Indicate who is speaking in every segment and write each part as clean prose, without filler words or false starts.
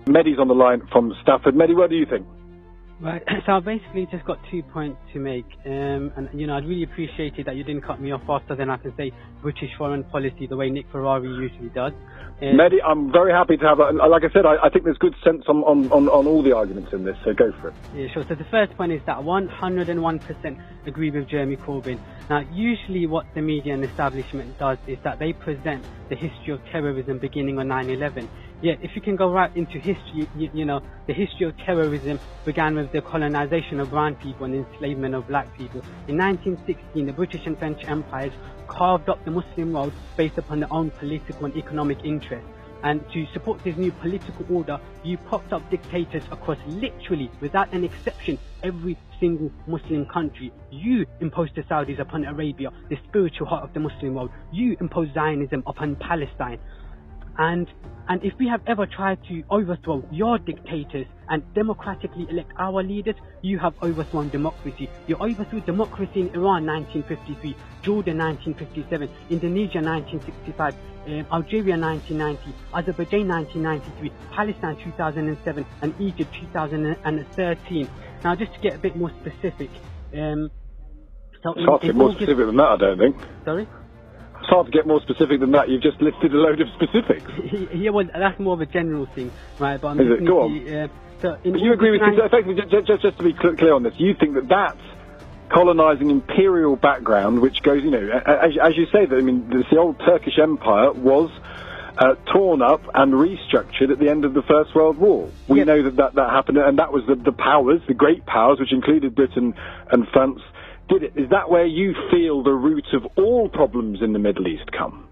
Speaker 1: Mehdi's on the line from Stafford. Mehdi, what do you think?
Speaker 2: Right, so I basically just got 2 points to make, and I'd really appreciate it that you didn't cut me off faster than I can say British foreign policy the way Nick Ferrari usually does.
Speaker 1: Mehdi, I'm very happy to have like I said, I think there's good sense on all the arguments in this, so go for it.
Speaker 2: Yeah, sure. So the first point is that 101% agree with Jeremy Corbyn. Now, usually what the media and establishment does is that they present the history of terrorism beginning on 9/11. Yet, if you can go right into history, the history of terrorism began with the colonization of brown people and enslavement of black people. In 1916, the British and French empires carved up the Muslim world based upon their own political and economic interests. And to support this new political order, you propped up dictators across literally, without an exception, every single Muslim country. You imposed the Saudis upon Arabia, the spiritual heart of the Muslim world. You imposed Zionism upon Palestine. And if we have ever tried to overthrow your dictators and democratically elect our leaders, you have overthrown democracy. You overthrew democracy in Iran 1953, Jordan 1957, Indonesia 1965, Algeria 1990, Azerbaijan 1993, Palestine 2007, and Egypt 2013. Now, just to get a bit more specific,
Speaker 1: it's hard to get more specific than that, I don't think.
Speaker 2: Sorry?
Speaker 1: It's hard to get more specific than that. You've just listed a load of specifics.
Speaker 2: Yeah, well, that's more of a general thing, right? But
Speaker 1: Is it? Go on.
Speaker 2: But
Speaker 1: you agree with effectively, just to be clear on this, you think that that's colonising imperial background, which goes, as you say, that the old Turkish Empire was torn up and restructured at the end of the First World War. We know that happened, and that was the powers, the great powers, which included Britain and France, did it. Is that where you feel the root of all problems in the Middle East come?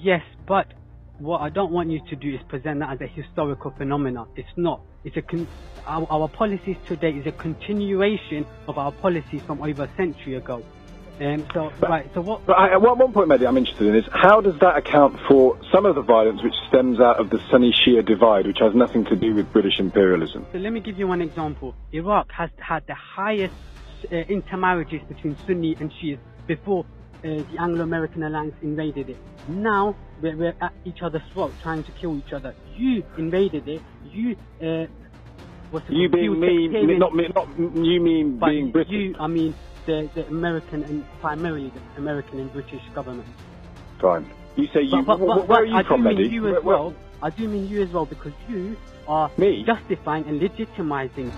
Speaker 2: Yes, but what I don't want you to do is present that as a historical phenomenon. It's not. Our policies today is a continuation of our policies from over a century ago. One point, Mehdi, I'm interested in is how does that account for some of the violence which stems out of the Sunni-Shia divide, which has nothing to do with British imperialism? So let me give you one example. Iraq has had the highest intermarriages between Sunni and Shias before the Anglo-American alliance invaded it. Now we're at each other's throat trying to kill each other. You invaded it. You being me, not you mean being British. I mean the American and primarily the American and British government.
Speaker 1: Fine. You say you. Where are you from, Mehdi?
Speaker 2: I do mean you as well because you are justifying and legitimizing